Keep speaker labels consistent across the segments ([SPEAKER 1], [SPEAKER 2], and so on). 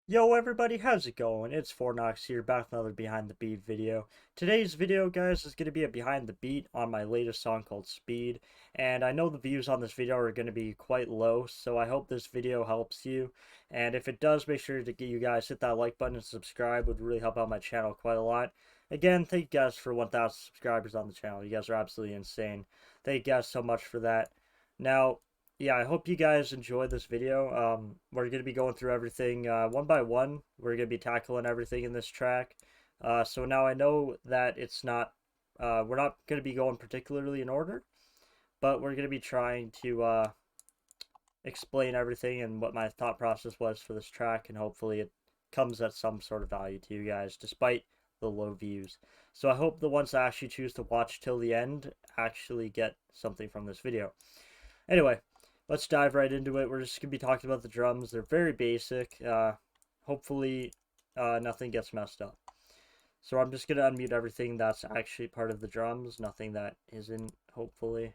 [SPEAKER 1] Yo everybody, how's it going? It's Fortenox here, back with another Behind the Beat video. Today's video, guys, is going to be a Behind the Beat on my latest song called Speed. And I know the views on this video are going to be quite low, so I hope this video helps you. And if it does, make sure to get you guys hit that like button and subscribe. It would really help out my channel quite a lot. Again, thank you guys for 1,000 subscribers on the channel. You guys are absolutely insane. Thank you guys so much for that. Now, yeah, I hope you guys enjoy this video. We're going to be going through everything one by one. We're going to be tackling everything in this track. So now I know that we're not going to be going particularly in order, but we're going to be trying to explain everything and what my thought process was for this track, and hopefully it comes at some sort of value to you guys, despite the low views. So I hope the ones that actually choose to watch till the end actually get something from this video. Anyway, let's dive right into it. We're just going to be talking about the drums. They're very basic. Hopefully, nothing gets messed up. So I'm just going to unmute everything that's actually part of the drums. Nothing that isn't, hopefully.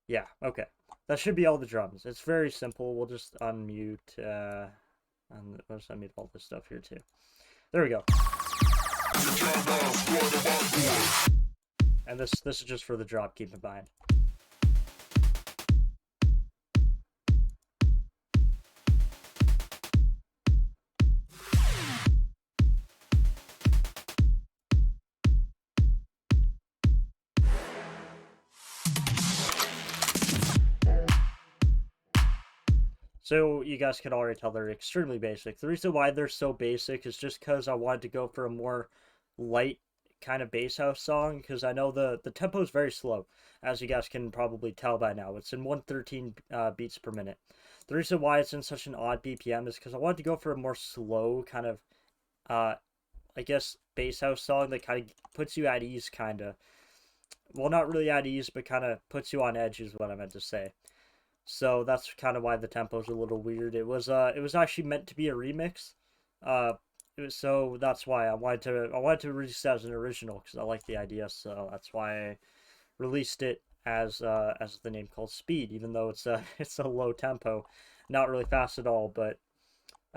[SPEAKER 1] Yeah, okay. That should be all the drums. It's very simple. We'll just unmute, and let's unmute all this stuff here too. There we go. And this is just for the drop, keep in mind. So you guys can already tell they're extremely basic. The reason why they're so basic is just because I wanted to go for a more light kind of bass house song, because I know the tempo is very slow, as you guys can probably tell by now. It's in 113 beats per minute. The reason why it's in such an odd BPM is because I wanted to go for a more slow kind of, uh, I guess, bass house song that kind of puts you at ease, kind of. Well, not really at ease, but kind of puts you on edge is what I meant to say. So that's kind of why the tempo's a little weird. It was actually meant to be a remix. Uh so that's why I wanted to release it as an original because I like the idea, so that's why I released it as the name called Speed, even though it's a it's a low tempo, not really fast at all, but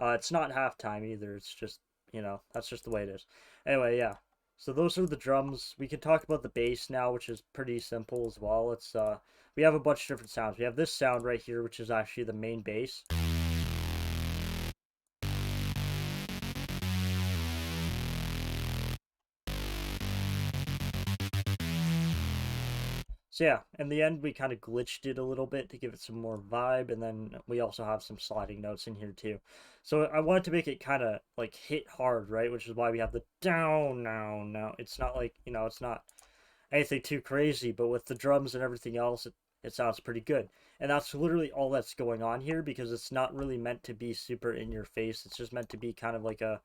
[SPEAKER 1] it's not halftime either. It's just, that's just the way it is. Anyway, yeah. So those are the drums. We can talk about the bass now, which is pretty simple as well. We have a bunch of different sounds. We have this sound right here, which is actually the main bass. So yeah, in the end, we kind of glitched it a little bit to give it some more vibe, and then we also have some sliding notes in here too. So I wanted to make it kind of like hit hard, right? Which is why we have the down now. It's not like, it's not anything too crazy, but with the drums and everything else, it sounds pretty good. And that's literally all that's going on here, because it's not really meant to be super in your face. It's just meant to be kind of like a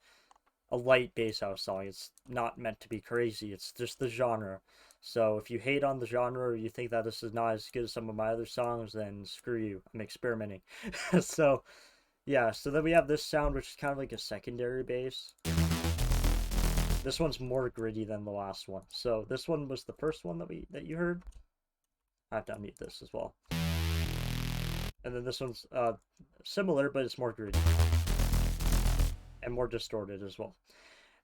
[SPEAKER 1] light bass house song. It's not meant to be crazy. It's just the genre. So if you hate on the genre, or you think that this is not as good as some of my other songs, then screw you. I'm experimenting. So yeah, so then we have this sound, which is kind of like a secondary bass. This one's more gritty than the last one. So this one was the first one that you heard. I have to unmute this as well. And then this one's similar, but it's more gritty and more distorted as well.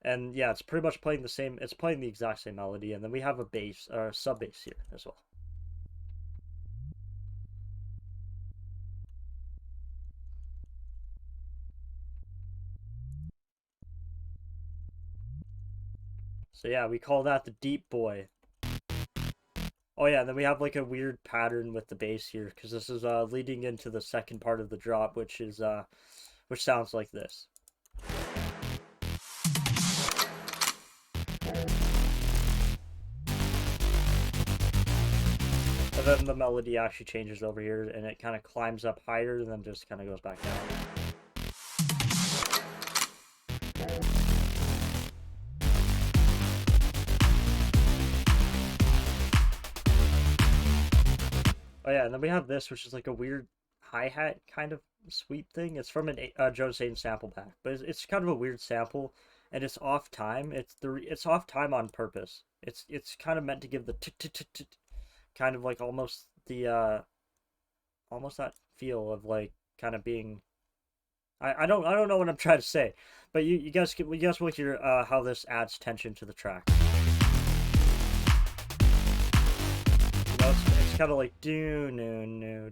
[SPEAKER 1] And yeah, it's pretty much playing the same. It's playing the exact same melody, and then we have a bass or sub bass here as well. So yeah, we call that the deep boy. Oh yeah, and then we have like a weird pattern with the bass here, because this is leading into the second part of the drop, which sounds like this. And then the melody actually changes over here, and it kind of climbs up higher and then just kind of goes back down. Oh yeah, and then we have this, which is like a weird hi-hat kind of sweep thing. It's from an Jonas Aiden sample pack, but it's kind of a weird sample, and it's off time. It's off time on purpose. It's kind of meant to give the kind of like almost that feel of like kind of being I don't know what I'm trying to say, but you guys will hear how this adds tension to the track. You know, it's kind of like do no no,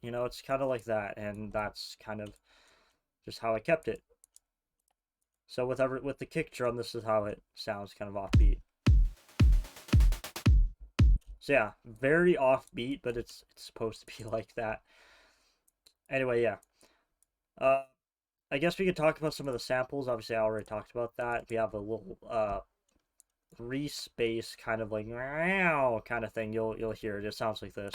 [SPEAKER 1] you know, it's kind of like that, and that's kind of just how I kept it. So with the kick drum, this is how it sounds, kind of offbeat. So yeah, very offbeat, but it's supposed to be like that. Anyway, yeah. Uh, I guess we could talk about some of the samples. Obviously, I already talked about that. We have a little Reese Bass kind of like wow kind of thing. You'll hear it. It sounds like this.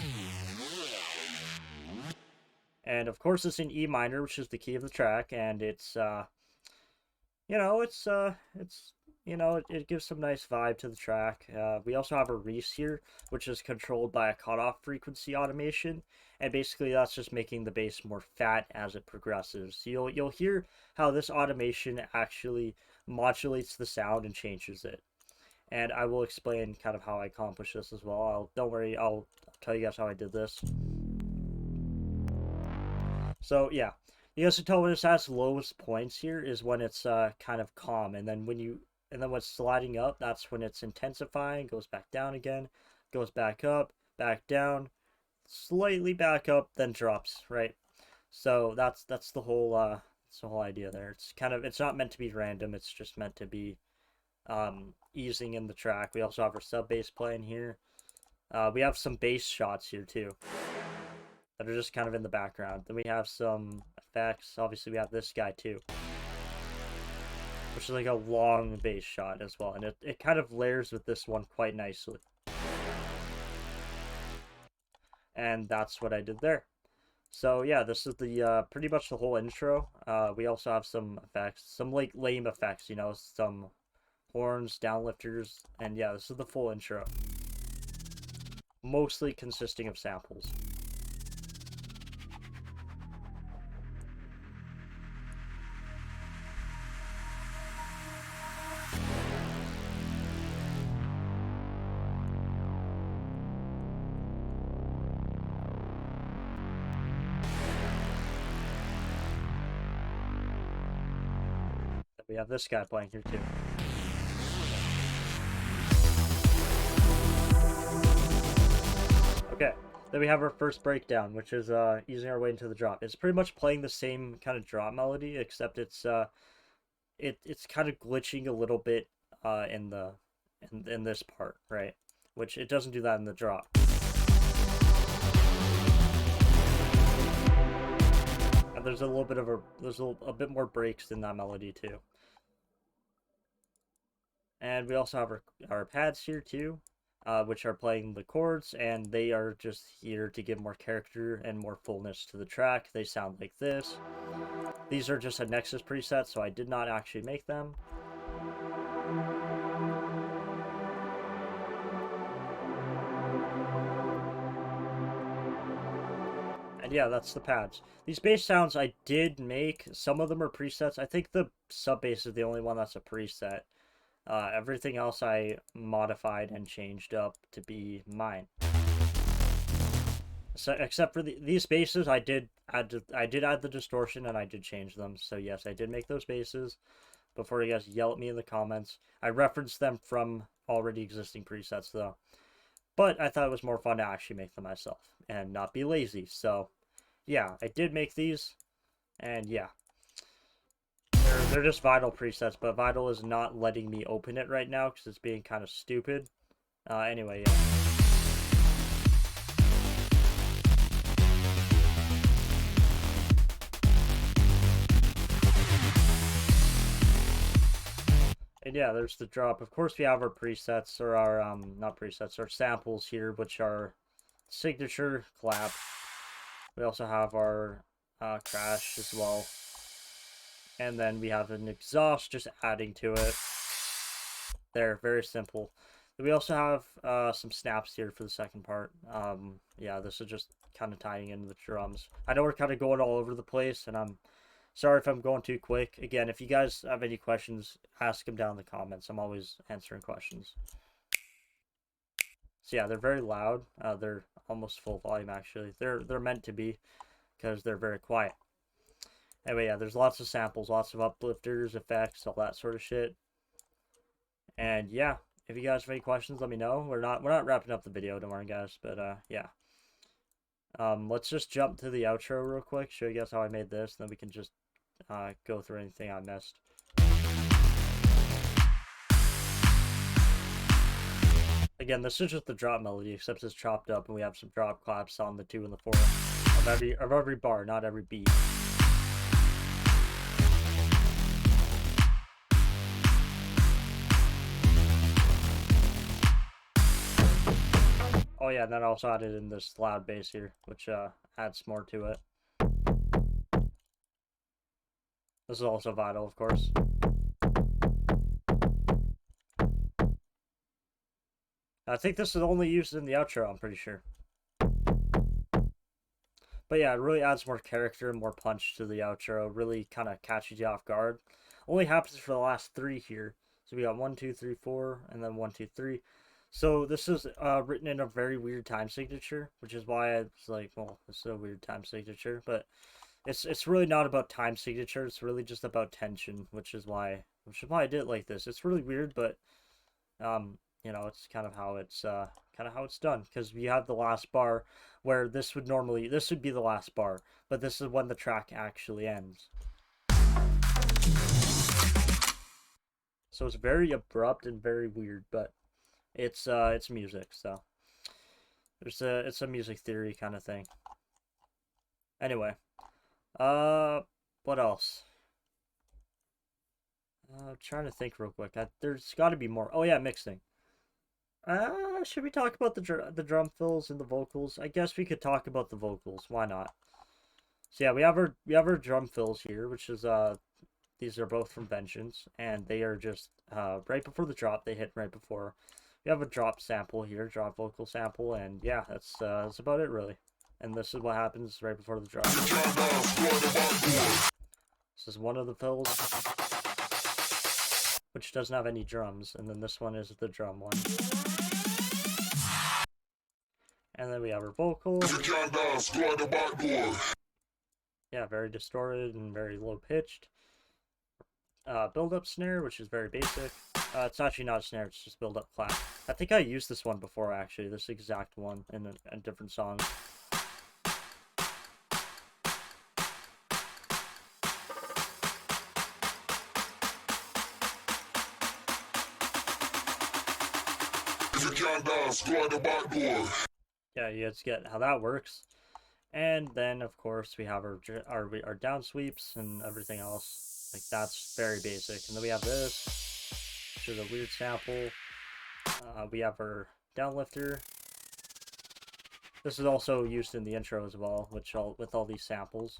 [SPEAKER 1] And of course, it's in E minor, which is the key of the track, and it's you know, it's you know, it gives some nice vibe to the track. We also have a Reese here, which is controlled by a cutoff frequency automation, and basically that's just making the bass more fat as it progresses. So you'll hear how this automation actually modulates the sound and changes it. And I will explain kind of how I accomplish this as well. Don't worry, I'll tell you guys how I did this. So yeah, you guys can tell when it's at its lowest points here is when it's kind of calm, and then when it's sliding up, that's when it's intensifying, goes back down again, goes back up, back down, slightly back up, then drops, right? So that's the whole idea there. It's not meant to be random, it's just meant to be easing in the track. We also have our sub bass playing here. We have some bass shots here too that are just kind of in the background. Then we have some effects. Obviously, we have this guy too, which is like a long bass shot as well, and it kind of layers with this one quite nicely. And that's what I did there. So yeah, this is the pretty much the whole intro. We also have some effects, some like lame effects, you know, some horns, downlifters, and yeah, this is the full intro. Mostly consisting of samples. We have this guy playing here too. Okay, then we have our first breakdown, which is easing our way into the drop. It's pretty much playing the same kind of drop melody, except it's kind of glitching a little bit in this part, right? Which it doesn't do that in the drop. And there's a little bit of a bit more breaks in that melody too. And we also have our pads here too, which are playing the chords, and they are just here to give more character and more fullness to the track. They sound like this. These are just a Nexus preset, so I did not actually make them. And yeah, that's the pads. These bass sounds I did make. Some of them are presets. I think the sub bass is the only one that's a preset. Everything else I modified and changed up to be mine. So except for these basses, I did add the distortion and I did change them. So yes, I did make those basses. Before you guys yell at me in the comments, I referenced them from already existing presets though. But I thought it was more fun to actually make them myself and not be lazy. So yeah, I did make these, and yeah, they're just Vital presets. But Vital is not letting me open it right now because it's being kind of stupid. Anyway, yeah. And yeah, there's the drop. Of course, we have our presets, or our, not presets, our samples here, which are signature, clap. We also have our crash as well. And then we have an exhaust just adding to it. There, very simple. We also have some snaps here for the second part. Yeah, this is just kind of tying into the drums. I know we're kind of going all over the place, and I'm sorry if I'm going too quick. Again, if you guys have any questions, ask them down in the comments. I'm always answering questions. So yeah, they're very loud. They're almost full volume actually. They're meant to be because they're very quiet. Anyway, yeah, there's lots of samples, lots of uplifters, effects, all that sort of shit. And yeah, if you guys have any questions, let me know. We're not wrapping up the video, don't worry, guys. But yeah. Let's just jump to the outro real quick, show you guys how I made this, then we can just go through anything I missed. Again, this is just the drop melody, except it's chopped up, and we have some drop claps on the 2 and the 4 of every bar, not every beat. Oh yeah, and then I also added in this loud bass here, which adds more to it. This is also vital, of course. I think this is only used in the outro, I'm pretty sure. But yeah, it really adds more character and more punch to the outro. Really kind of catches you off guard. Only happens for the last 3 here. So we got 1, 2, 3, 4, and then 1, 2, 3. So this is written in a very weird time signature, which is why I was like, well, this is a weird time signature. But it's really not about time signature. It's really just about tension, which is why I did it like this. It's really weird, but you know, it's kind of how it's done, because we have the last bar where this would be the last bar, but this is when the track actually ends. So it's very abrupt and very weird, but it's music, so it's a music theory kind of thing. Anyway, what else? I'm trying to think real quick. There's got to be more. Oh yeah, mixing. Should we talk about the drum fills and the vocals? I guess we could talk about the vocals. Why not? So yeah, we have our drum fills here, which is these are both from Vengeance, and they are just right before the drop. They hit right before. We have a drop sample here, drop vocal sample, and yeah, that's about it really. And this is what happens right before the drop. This is one of the fills, which doesn't have any drums, and then this one is the drum one. And then we have our vocal. Yeah, very distorted and very low pitched. Build up snare, which is very basic. It's actually not a snare, it's just build up clap. I think I used this one before, actually, this exact one in a different song. Yeah, you guys get how that works. And then, of course, we have our down sweeps and everything else. Like, that's very basic. And then we have this, which is a weird sample. We have our downlifter. This is also used in the intro as well, with all these samples.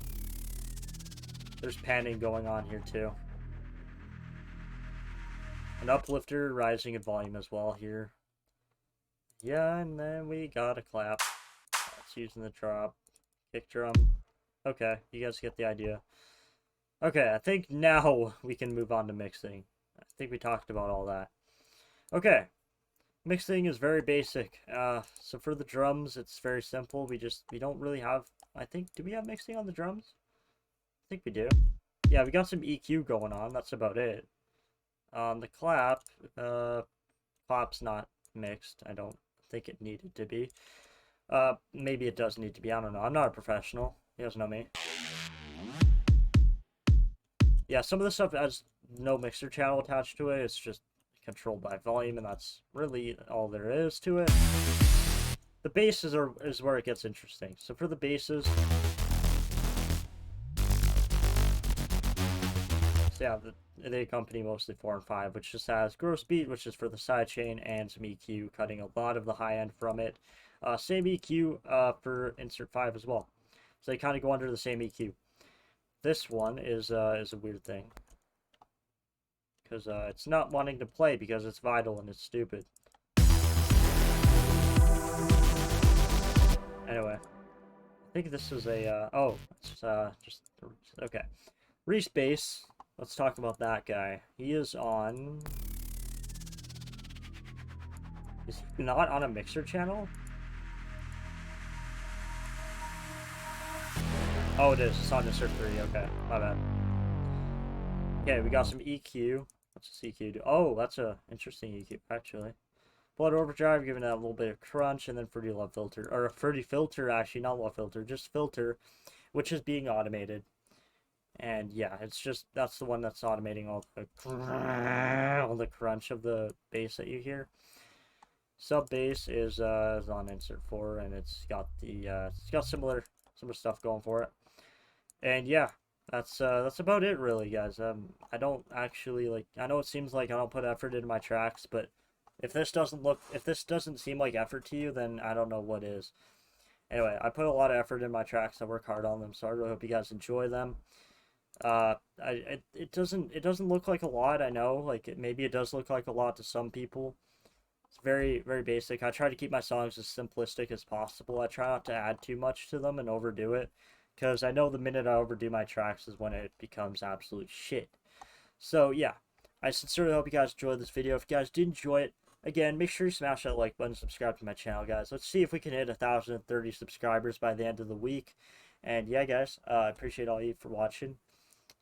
[SPEAKER 1] There's panning going on here too. An uplifter rising in volume as well here. Yeah, and then we got a clap. That's using the drop. Kick drum. Okay, you guys get the idea. Okay, I think now we can move on to mixing. I think we talked about all that. Okay, mixing is very basic. So for the drums, it's very simple. We don't really have, I think, do we have mixing on the drums? I think we do. Yeah, we got some EQ going on. That's about it. On the clap, clap's not mixed. I don't think it needed to be. Maybe it does need to be. I don't know. I'm not a professional. You guys know me. Yeah, some of the stuff has no mixer channel attached to it. It's just controlled by volume, and that's really all there is to it. The basses is where it gets interesting. So for the basses, so yeah, they accompany mostly 4 and 5, which just has gross beat, which is for the sidechain, and some EQ, cutting a lot of the high end from it. Same EQ for insert 5 as well. So they kind of go under the same EQ. This one is a weird thing, because it's not wanting to play because it's vital and it's stupid. Anyway, I think this is a it's just okay. Reese Bass. Let's talk about that guy. He is on. Is he not on a mixer channel? Oh, it is. It's on insert 3. Okay, my bad. Okay, we got some EQ. What's this EQ do? Oh, that's a interesting EQ, actually. Blood Overdrive, giving it a little bit of crunch, and then Fruity Love Filter. Or a Fruity Filter, actually, not Love Filter, just Filter, which is being automated. And yeah, it's just, that's the one that's automating all the crunch of the bass that you hear. Sub bass is on insert 4, and it's got similar stuff going for it. And yeah, that's about it really, guys. I don't actually like. I know it seems like I don't put effort into my tracks, but if this doesn't seem like effort to you, then I don't know what is. Anyway, I put a lot of effort in my tracks. I work hard on them, so I really hope you guys enjoy them. It doesn't look like a lot. I know, like maybe it does look like a lot to some people. It's very basic. I try to keep my songs as simplistic as possible. I try not to add too much to them and overdo it, because I know the minute I overdo my tracks is when it becomes absolute shit. So yeah, I sincerely hope you guys enjoyed this video. If you guys did enjoy it, again, make sure you smash that like button, subscribe to my channel, guys. Let's see if we can hit 1,030 subscribers by the end of the week. And yeah, guys, I appreciate all you for watching.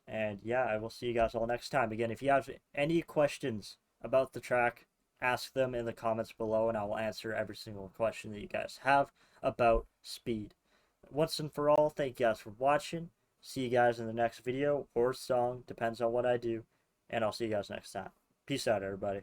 [SPEAKER 1] And yeah, I will see you guys all next time. Again, if you have any questions about the track, ask them in the comments below, and I will answer every single question that you guys have about speed. Once and for all, thank you guys for watching. See you guys in the next video or song, depends on what I do. And I'll see you guys next time. Peace out, everybody.